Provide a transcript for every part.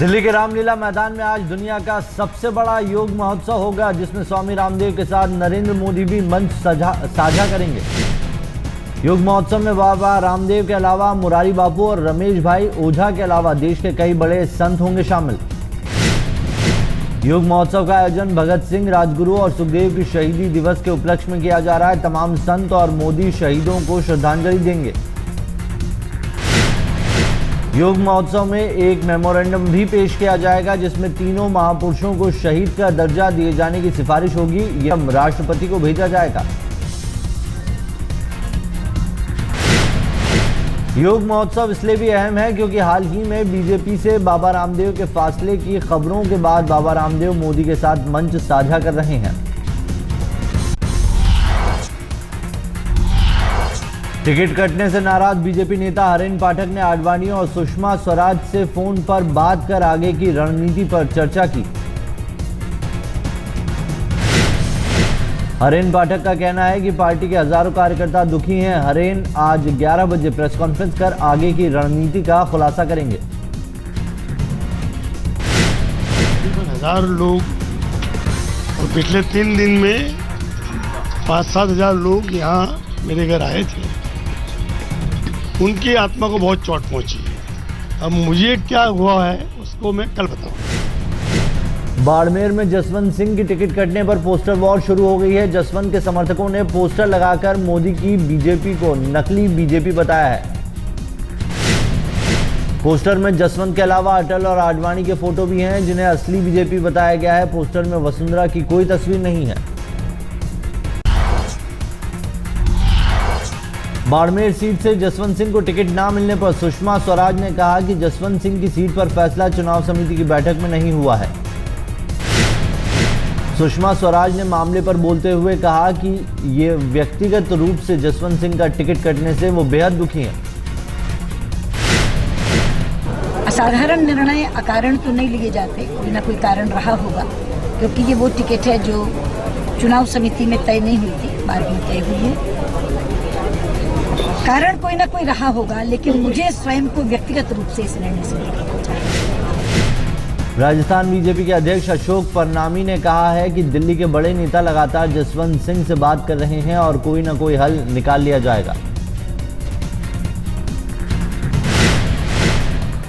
दिल्ली के रामलीला मैदान में आज दुनिया का सबसे बड़ा योग महोत्सव होगा, जिसमें स्वामी रामदेव के साथ नरेंद्र मोदी भी मंच साझा करेंगे। योग महोत्सव में बाबा रामदेव के अलावा मुरारी बापू और रमेश भाई ओझा के अलावा देश के कई बड़े संत होंगे शामिल। योग महोत्सव का आयोजन भगत सिंह, राजगुरु और सुखदेव की शहीदी दिवस के उपलक्ष्य में किया जा रहा है। तमाम संत और मोदी शहीदों को श्रद्धांजलि देंगे। योग महोत्सव में एक मेमोरेंडम भी पेश किया जाएगा, जिसमें तीनों महापुरुषों को शहीद का दर्जा दिए जाने की सिफारिश होगी। यह राष्ट्रपति को भेजा जाएगा। योग महोत्सव इसलिए भी अहम है क्योंकि हाल ही में बीजेपी से बाबा रामदेव के फासले की खबरों के बाद बाबा रामदेव मोदी के साथ मंच साझा कर रहे हैं। टिकट कटने से नाराज बीजेपी नेता हरेन पाठक ने आडवाणी और सुषमा स्वराज से फोन पर बात कर आगे की रणनीति पर चर्चा की। हरेन पाठक का कहना है कि पार्टी के हजारों कार्यकर्ता दुखी हैं। हरेन आज 11 बजे प्रेस कॉन्फ्रेंस कर आगे की रणनीति का खुलासा करेंगे। 1000 लोग और पिछले 3 दिन में 5-7 हजार लोग यहाँ मेरे घर आए थे। उनकी आत्मा को बहुत चोट पहुंची है। अब मुझे क्या हुआ है उसको मैं कल बताऊंगा। बाड़मेर में जसवंत सिंह की टिकट कटने पर पोस्टर वॉर शुरू हो गई है। जसवंत के समर्थकों ने पोस्टर लगाकर मोदी की बीजेपी को नकली बीजेपी बताया है। पोस्टर में जसवंत के अलावा अटल और आडवाणी के फोटो भी हैं, जिन्हें असली बीजेपी बताया गया है। पोस्टर में वसुंधरा की कोई तस्वीर नहीं है। बाड़मेर सीट से जसवंत सिंह को टिकट ना मिलने पर सुषमा स्वराज ने कहा कि जसवंत सिंह की सीट पर फैसला चुनाव समिति की बैठक में नहीं हुआ है। सुषमा स्वराज ने मामले पर बोलते हुए कहा कि ये व्यक्तिगत रूप से जसवंत सिंह का टिकट कटने से वो बेहद दुखी हैं। असाधारण निर्णय अकारण तो नहीं लिए जाते, कोई ना कोई कारण रहा होगा, क्योंकि ये वो टिकट है जो चुनाव समिति में तय नहीं हुई थी, बाद में तय हुई है। कारण कोई ना कोई रहा होगा, लेकिन मुझे स्वयं को व्यक्तिगत रूप से इस निर्णय से लेकर राजस्थान बीजेपी के अध्यक्ष अशोक परनामी ने कहा है कि दिल्ली के बड़े नेता लगातार जसवंत सिंह से बात कर रहे हैं और कोई ना कोई हल निकाल लिया जाएगा।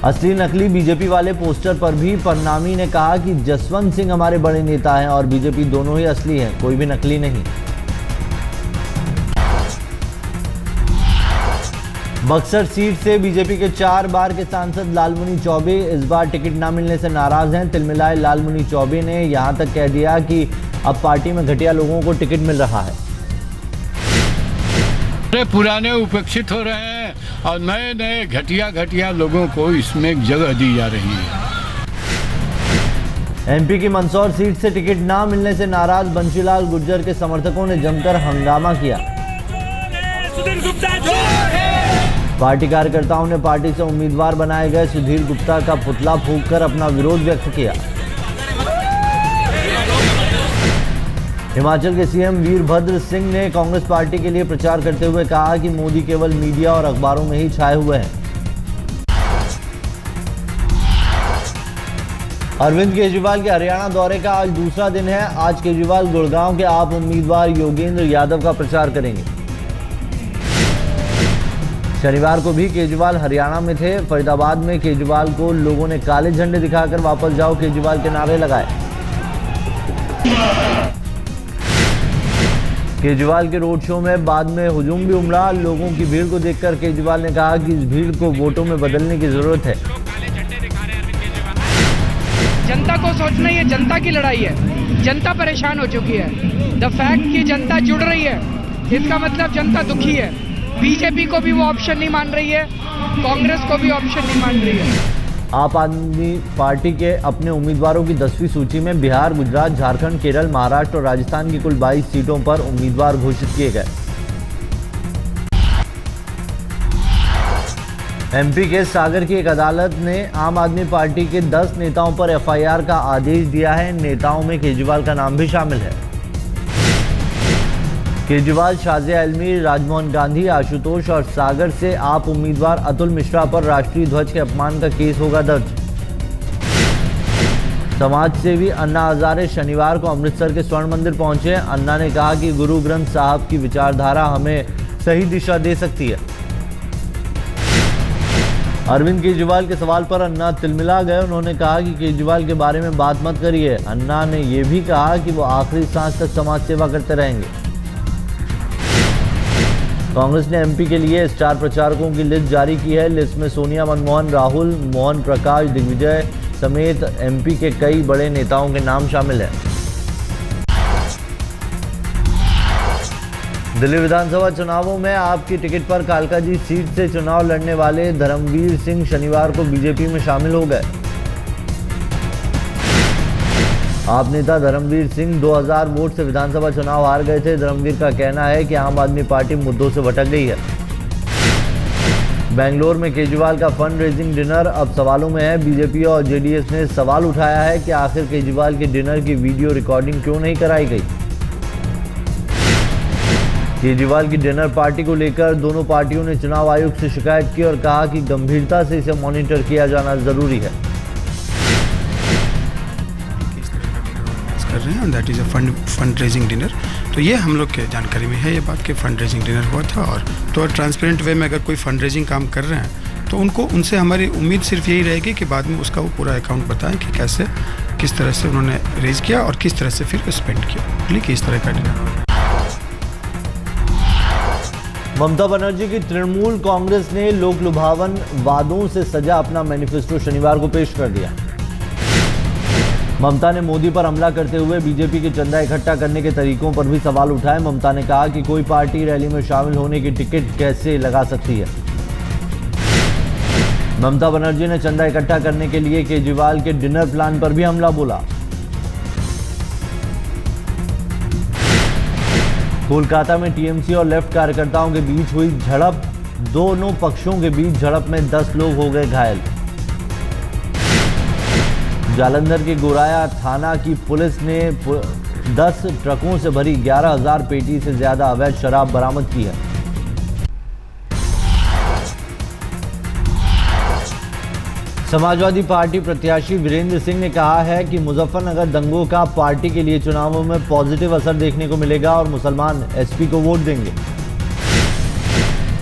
असली नकली बीजेपी वाले पोस्टर पर भी परनामी ने कहा कि जसवंत सिंह हमारे बड़े नेता हैं और बीजेपी दोनों ही असली हैं, कोई भी नकली नहीं। बक्सर सीट से बीजेपी के 4 बार के सांसद लालमुनि चौबे इस बार टिकट न मिलने से नाराज हैं। तिलमिलाए लालमुनि चौबे ने यहां तक कह दिया कि अब पार्टी में घटिया लोगों को टिकट मिल रहा है। पुराने उपेक्षित हो रहे हैं और नए नए घटिया लोगों को इसमें जगह दी जा रही है। एमपी की मंदसौर सीट से टिकट न मिलने से नाराज बंशीलाल गुर्जर के समर्थकों ने जमकर हंगामा किया। पार्टी कार्यकर्ताओं ने पार्टी से उम्मीदवार बनाए गए सुधीर गुप्ता का पुतला फूंककर अपना विरोध व्यक्त किया। हिमाचल के सीएम वीरभद्र सिंह ने कांग्रेस पार्टी के लिए प्रचार करते हुए कहा कि मोदी केवल मीडिया और अखबारों में ही छाए हुए हैं। अरविंद केजरीवाल के हरियाणा दौरे का आज दूसरा दिन है। आज केजरीवाल गुड़गांव के आप उम्मीदवार योगेंद्र यादव का प्रचार करेंगे। शनिवार को भी केजरीवाल हरियाणा में थे। फरीदाबाद में केजरीवाल को लोगों ने काले झंडे दिखाकर वापस जाओ केजरीवाल के नारे लगाए। केजरीवाल के रोड शो में बाद में हुजूम भी उमड़ा। लोगों की भीड़ को देखकर केजरीवाल ने कहा कि इस भीड़ को वोटों में बदलने की जरूरत है। जनता को सोचना ये जनता की लड़ाई है। जनता परेशान हो चुकी है। द फैक्ट कि जनता जुड़ रही है, इसका मतलब जनता दुखी है। बीजेपी को भी वो ऑप्शन नहीं मान रही है, कांग्रेस को भी ऑप्शन नहीं मान रही है। आप आदमी पार्टी के अपने उम्मीदवारों की 10वीं सूची में बिहार, गुजरात, झारखंड, केरल, महाराष्ट्र और राजस्थान की कुल 22 सीटों पर उम्मीदवार घोषित किए गए। एमपी के सागर की एक अदालत ने आम आदमी पार्टी के 10 नेताओं पर एफआईआर का आदेश दिया है। नेताओं में केजरीवाल का नाम भी शामिल है। केजरीवाल, शाजिया अल्मी, राजमोहन गांधी, आशुतोष और सागर से आप उम्मीदवार अतुल मिश्रा पर राष्ट्रीय ध्वज के अपमान का केस होगा दर्ज। समाज सेवी अन्ना हजारे शनिवार को अमृतसर के स्वर्ण मंदिर पहुंचे। अन्ना ने कहा कि गुरु ग्रंथ साहब की विचारधारा हमें सही दिशा दे सकती है। अरविंद केजरीवाल के सवाल पर अन्ना तिलमिला गए। उन्होंने कहा कि केजरीवाल के बारे में बात मत करिए। अन्ना ने यह भी कहा कि वो आखिरी सांस तक समाज सेवा करते रहेंगे। कांग्रेस ने एमपी के लिए स्टार प्रचारकों की लिस्ट जारी की है। लिस्ट में सोनिया, मनमोहन, राहुल, मोहन प्रकाश, दिग्विजय समेत एमपी के कई बड़े नेताओं के नाम शामिल हैं। दिल्ली विधानसभा चुनावों में आपकी टिकट पर कालकाजी सीट से चुनाव लड़ने वाले धर्मवीर सिंह शनिवार को बीजेपी में शामिल हो गए। आप नेता धर्मवीर सिंह 2000 वोट से विधानसभा चुनाव हार गए थे। धर्मवीर का कहना है कि आम आदमी पार्टी मुद्दों से भटक गई है। बेंगलोर में केजरीवाल का फंड रेजिंग डिनर अब सवालों में है। बीजेपी और जेडीएस ने सवाल उठाया है कि आखिर केजरीवाल के डिनर की वीडियो रिकॉर्डिंग क्यों नहीं कराई गई। केजरीवाल की डिनर पार्टी को लेकर दोनों पार्टियों ने चुनाव आयोग से शिकायत की और कहा कि गंभीरता से इसे मॉनिटर किया जाना जरूरी है। कर रहे हैं और that is a fund raising dinner. तो ये हम लोग के जानकारी में है ये बात कि फंड रेजिंग डिनर हुआ था। और तो ट्रांसपेरेंट वे में अगर कोई फंड रेजिंग काम कर रहे हैं तो उनसे हमारी उम्मीद सिर्फ यही रहेगी कि बाद में उसका वो पूरा अकाउंट बताएं कि कैसे किस तरह से उन्होंने रेज किया और किस तरह से फिर स्पेंड किया। कि इस तरह का डिनर। ममता बनर्जी की तृणमूल कांग्रेस ने लोक लुभावन वादों से सजा अपना मैनिफेस्टो शनिवार को पेश कर दिया। ममता ने मोदी पर हमला करते हुए बीजेपी के चंदा इकट्ठा करने के तरीकों पर भी सवाल उठाए। ममता ने कहा कि कोई पार्टी रैली में शामिल होने की टिकट कैसे लगा सकती है। ममता बनर्जी ने चंदा इकट्ठा करने के लिए केजरीवाल के डिनर प्लान पर भी हमला बोला। कोलकाता में टीएमसी और लेफ्ट कार्यकर्ताओं के बीच हुई झड़प। दोनों पक्षों के बीच झड़प में 10 लोग हो गए घायल। जालंधर के गोराया थाना की पुलिस ने 10 ट्रकों से भरी 11,000 पेटी से ज्यादा अवैध शराब बरामद की है। समाजवादी पार्टी प्रत्याशी वीरेंद्र सिंह ने कहा है कि मुजफ्फरनगर दंगों का पार्टी के लिए चुनावों में पॉजिटिव असर देखने को मिलेगा और मुसलमान एसपी को वोट देंगे।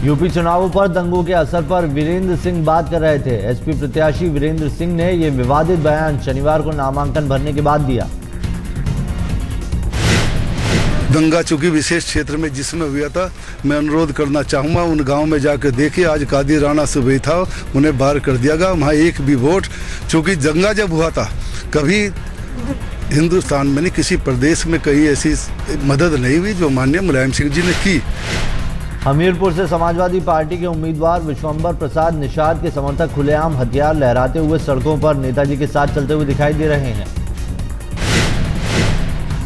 यूपी चुनावों पर दंगों के असर पर वीरेंद्र सिंह बात कर रहे थे। एसपी प्रत्याशी वीरेंद्र सिंह ने यह विवादित बयान शनिवार को नामांकन भरने के बाद दिया। दंगा चूंकि विशेष क्षेत्र में जिसमें हुआ था, मैं अनुरोध करना चाहूँगा उन गांव में जाकर देखिए। आज कादी राणा सुबह था, उन्हें बाहर कर दिया गया। वहाँ एक भी वोट, चूंकि दंगा जब हुआ था कभी हिंदुस्तान में नहीं, किसी प्रदेश में कहीं ऐसी मदद नहीं हुई जो माननीय मुलायम सिंह जी ने की। हमीरपुर से समाजवादी पार्टी के उम्मीदवार विश्वंबर प्रसाद निषाद के समर्थक खुलेआम हथियार लहराते हुए सड़कों पर नेताजी के साथ चलते हुए दिखाई दे रहे हैं।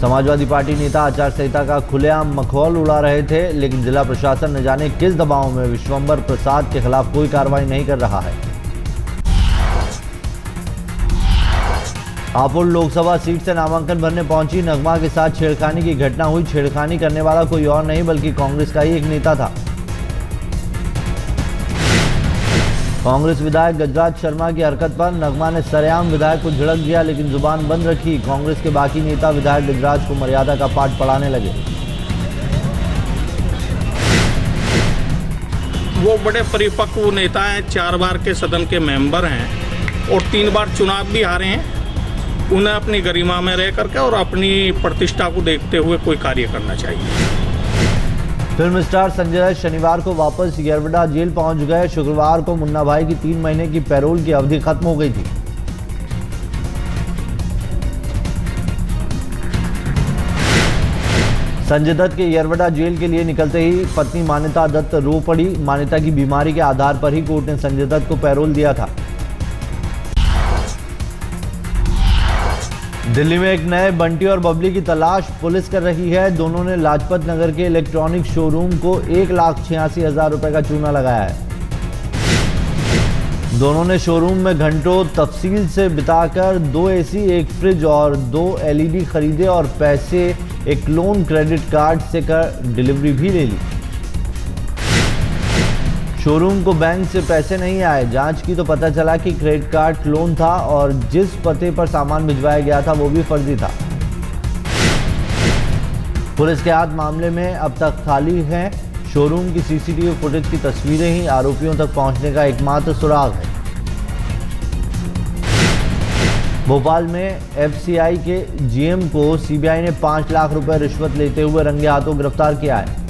समाजवादी पार्टी नेता आचार संहिता का खुलेआम मखौल उड़ा रहे थे, लेकिन जिला प्रशासन न जाने किस दबाव में विश्वंबर प्रसाद के खिलाफ कोई कार्रवाई नहीं कर रहा है। हापुड़ लोकसभा सीट से नामांकन भरने पहुंची नगमा के साथ छेड़खानी की घटना हुई। छेड़खानी करने वाला कोई और नहीं बल्कि कांग्रेस का ही एक नेता था। कांग्रेस विधायक गजराज शर्मा की हरकत पर नगमा ने सरेआम विधायक को झिड़क दिया, लेकिन जुबान बंद रखी। कांग्रेस के बाकी नेता विधायक गजराज को मर्यादा का पाठ पढ़ाने लगे। वो बड़े परिपक्व नेता हैं, 4 बार के सदन के मेंबर हैं और 3 बार चुनाव भी हारे हैं। उन्हें अपनी गरिमा में रह करके और अपनी प्रतिष्ठा को देखते हुए कोई कार्य करना चाहिए। फिल्म स्टार संजय दत्त शनिवार को वापस येरवडा जेल पहुंच गए। शुक्रवार को मुन्ना भाई की 3 महीने की पैरोल की अवधि खत्म हो गई थी। संजय दत्त के येरवडा जेल के लिए निकलते ही पत्नी मान्यता दत्त रो पड़ी। मान्यता की बीमारी के आधार पर ही कोर्ट ने संजय दत्त को पैरोल दिया था। दिल्ली में एक नए बंटी और बबली की तलाश पुलिस कर रही है। दोनों ने लाजपत नगर के इलेक्ट्रॉनिक शोरूम को 1,86,000 रुपए का चूना लगाया है। दोनों ने शोरूम में घंटों तफसील से बिताकर 2 एसी, 1 फ्रिज और 2 एलईडी खरीदे और पैसे एक लोन क्रेडिट कार्ड से कर डिलीवरी भी ले ली। शोरूम को बैंक से पैसे नहीं आए, जांच की तो पता चला कि क्रेडिट कार्ड लोन था और जिस पते पर सामान भिजवाया गया था वो भी फर्जी था। पुलिस के हाथ मामले में अब तक खाली है। शोरूम की सीसीटीवी फुटेज की तस्वीरें ही आरोपियों तक पहुंचने का एकमात्र सुराग है। भोपाल में एफसीआई के जीएम को सीबीआई ने 5 लाख रुपए रिश्वत लेते हुए रंगे हाथों गिरफ्तार किया है।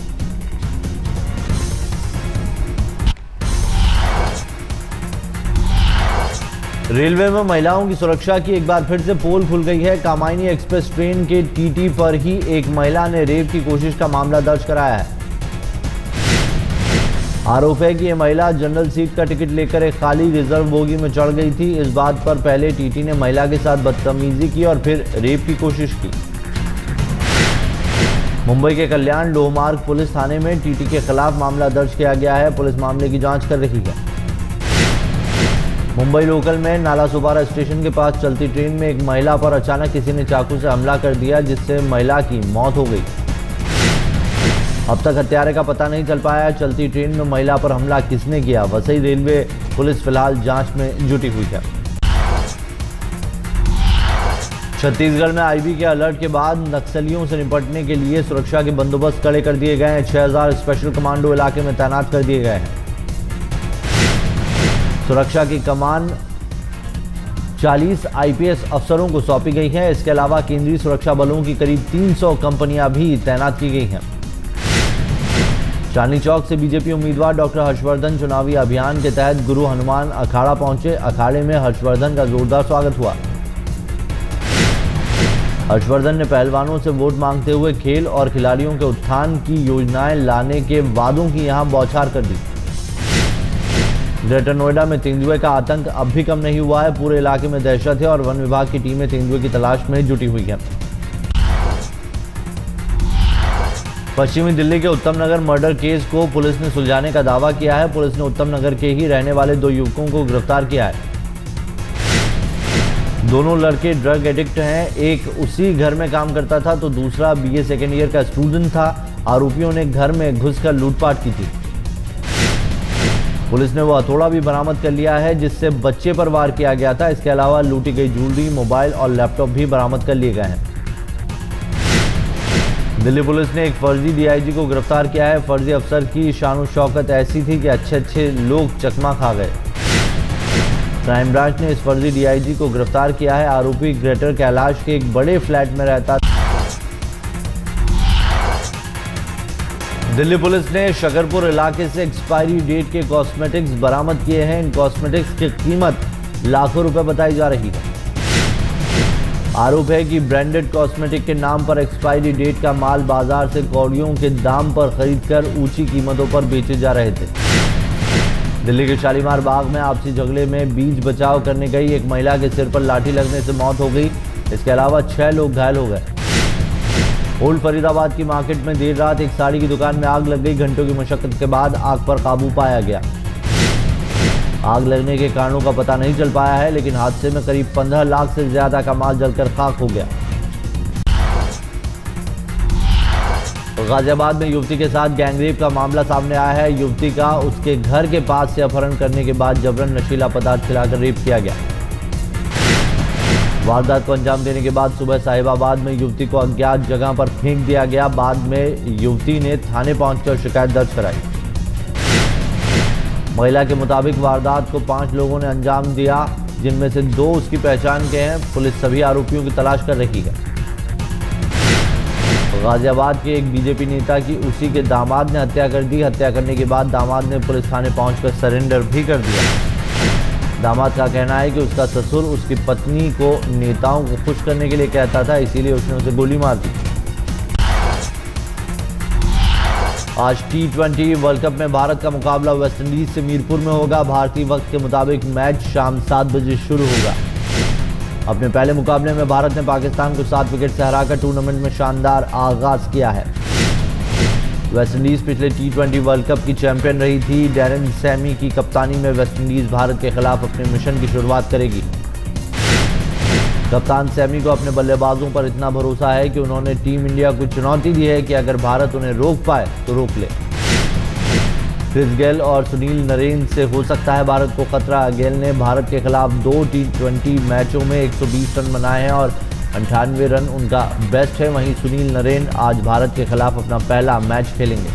रेलवे में महिलाओं की सुरक्षा की एक बार फिर से पोल खुल गई है। कामायनी एक्सप्रेस ट्रेन के टीटी पर ही एक महिला ने रेप की कोशिश का मामला दर्ज कराया है। आरोप है कि यह महिला जनरल सीट का टिकट लेकर एक खाली रिजर्व बोगी में चढ़ गई थी। इस बात पर पहले टीटी ने महिला के साथ बदतमीजी की और फिर रेप की कोशिश की। मुंबई के कल्याण लोहमार्ग पुलिस थाने में टीटी के खिलाफ मामला दर्ज किया गया है। पुलिस मामले की जांच कर रही है। मुंबई लोकल में नाला सुपारा स्टेशन के पास चलती ट्रेन में एक महिला पर अचानक किसी ने चाकू से हमला कर दिया, जिससे महिला की मौत हो गई। अब तक हत्यारे का पता नहीं चल पाया। चलती ट्रेन में महिला पर हमला किसने किया, वसई रेलवे पुलिस फिलहाल जांच में जुटी हुई है। छत्तीसगढ़ में आईबी के अलर्ट के बाद नक्सलियों से निपटने के लिए सुरक्षा के बंदोबस्त कड़े कर दिए गए हैं। 6000 स्पेशल कमांडो इलाके में तैनात कर दिए गए हैं। सुरक्षा की कमान 40 आईपीएस अफसरों को सौंपी गई है। इसके अलावा केंद्रीय सुरक्षा बलों की करीब 300 कंपनियां भी तैनात की गई हैं। चांदनी चौक से बीजेपी उम्मीदवार डॉक्टर हर्षवर्धन चुनावी अभियान के तहत गुरु हनुमान अखाड़ा पहुंचे। अखाड़े में हर्षवर्धन का जोरदार स्वागत हुआ। हर्षवर्धन ने पहलवानों से वोट मांगते हुए खेल और खिलाड़ियों के उत्थान की योजनाएं लाने के वादों की यहां बौछार कर दी। ग्रेटर नोएडा में तेंदुए का आतंक अब भी कम नहीं हुआ है। पूरे इलाके में दहशत है और वन विभाग की टीमें तेंदुए की तलाश में जुटी हुई है। पश्चिमी दिल्ली के उत्तम नगर मर्डर केस को पुलिस ने सुलझाने का दावा किया है। पुलिस ने उत्तम नगर के ही रहने वाले 2 युवकों को गिरफ्तार किया है। दोनों लड़के ड्रग एडिक्ट हैं। एक उसी घर में काम करता था तो दूसरा बीए सेकेंड ईयर का स्टूडेंट था। आरोपियों ने घर में घुसकर लूटपाट की थी। पुलिस ने वो हथौड़ा भी बरामद कर लिया है जिससे बच्चे पर वार किया गया था। इसके अलावा लूटी गई ज्वेलरी, मोबाइल और लैपटॉप भी बरामद कर लिए गए हैं। दिल्ली पुलिस ने एक फर्जी डीआईजी को गिरफ्तार किया है। फर्जी अफसर की शान और शौकत ऐसी थी कि अच्छे लोग चकमा खा गए। क्राइम ब्रांच ने इस फर्जी डीआईजी को गिरफ्तार किया है। आरोपी ग्रेटर कैलाश के एक बड़े फ्लैट में रहता। दिल्ली पुलिस ने शकरपुर इलाके से एक्सपायरी डेट के कॉस्मेटिक्स बरामद किए हैं। इन कॉस्मेटिक्स की कीमत लाखों रुपए बताई जा रही है। आरोप है कि ब्रांडेड कॉस्मेटिक के नाम पर एक्सपायरी डेट का माल बाजार से कौड़ियों के दाम पर खरीदकर ऊंची कीमतों पर बेचे जा रहे थे। दिल्ली के शालीमार बाग में आपसी झगड़े में बीच बचाव करने गई एक महिला के सिर पर लाठी लगने से मौत हो गई। इसके अलावा 6 लोग घायल हो गए। ओल्ड फरीदाबाद की मार्केट में देर रात एक साड़ी की दुकान में आग लग गई। घंटों की मशक्कत के बाद आग पर काबू पाया गया। आग लगने के कारणों का पता नहीं चल पाया है, लेकिन हादसे में करीब 15 लाख से ज्यादा का माल जलकर खाक हो गया। गाजियाबाद में युवती के साथ गैंगरेप का मामला सामने आया है। युवती का उसके घर के पास से अपहरण करने के बाद जबरन नशीला पदार्थ खिलाकर रेप किया गया। वारदात को अंजाम देने के बाद सुबह साहिबाबाद में युवती को अज्ञात जगह पर फेंक दिया गया। बाद में युवती ने थाने पहुंचकर शिकायत दर्ज कराई। महिला के मुताबिक वारदात को 5 लोगों ने अंजाम दिया, जिनमें से 2 उसकी पहचान के हैं। पुलिस सभी आरोपियों की तलाश कर रही है। गाजियाबाद के एक बीजेपी नेता की उसी के दामाद ने हत्या कर दी। हत्या करने के बाद दामाद ने पुलिस थाने पहुंचकर सरेंडर भी कर दिया। दामाद का कहना है कि उसका ससुर उसकी पत्नी को नेताओं को खुश करने के लिए कहता था, इसीलिए उसने उसे गोली मार दी। आज T20 वर्ल्ड कप में भारत का मुकाबला वेस्टइंडीज से मीरपुर में होगा। भारतीय वक्त के मुताबिक मैच शाम 7 बजे शुरू होगा। अपने पहले मुकाबले में भारत ने पाकिस्तान को 7 विकेट से हराकर टूर्नामेंट में शानदार आगाज किया है। वेस्टइंडीज पिछले T20 वर्ल्ड कप की चैंपियन रही थी। डैरेन सैमी की कप्तानी में वेस्टइंडीज भारत के खिलाफ अपने मिशन की शुरुआत करेगी। कप्तान सैमी को अपने बल्लेबाजों पर इतना भरोसा है कि उन्होंने टीम इंडिया को चुनौती दी है कि अगर भारत उन्हें रोक पाए तो रोक ले। क्रिस गेल और सुनील नरेन से हो सकता है भारत को खतरा। गेल ने भारत के खिलाफ 2 T20 मैचों में 120 रन बनाए हैं और 98 रन उनका बेस्ट है। वहीं सुनील नरेन आज भारत के खिलाफ अपना पहला मैच खेलेंगे।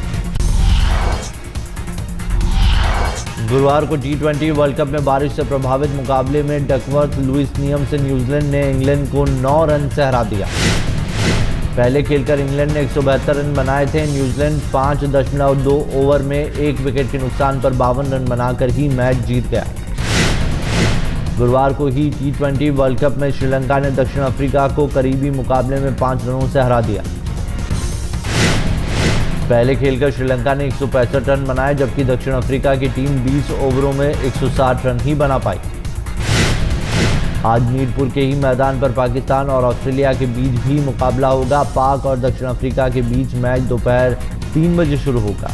गुरुवार को T20 वर्ल्ड कप में बारिश से प्रभावित मुकाबले में डकवर्थ लुइस नियम से न्यूजीलैंड ने इंग्लैंड को 9 रन से हरा दिया। पहले खेलकर इंग्लैंड ने 172 रन बनाए थे। न्यूजीलैंड 5.2 ओवर में 1 विकेट के नुकसान पर 52 रन बनाकर ही मैच जीत गया। गुरुवार को ही T20 वर्ल्ड कप में श्रीलंका ने दक्षिण अफ्रीका को करीबी मुकाबले में 5 रनों से हरा दिया। पहले खेलकर श्रीलंका ने 165 रन बनाए, जबकि दक्षिण अफ्रीका की टीम 20 ओवरों में 160 रन ही बना पाई। आज मीरपुर के ही मैदान पर पाकिस्तान और ऑस्ट्रेलिया के बीच भी मुकाबला होगा। पाक और दक्षिण अफ्रीका के बीच मैच दोपहर 3 बजे शुरू होगा।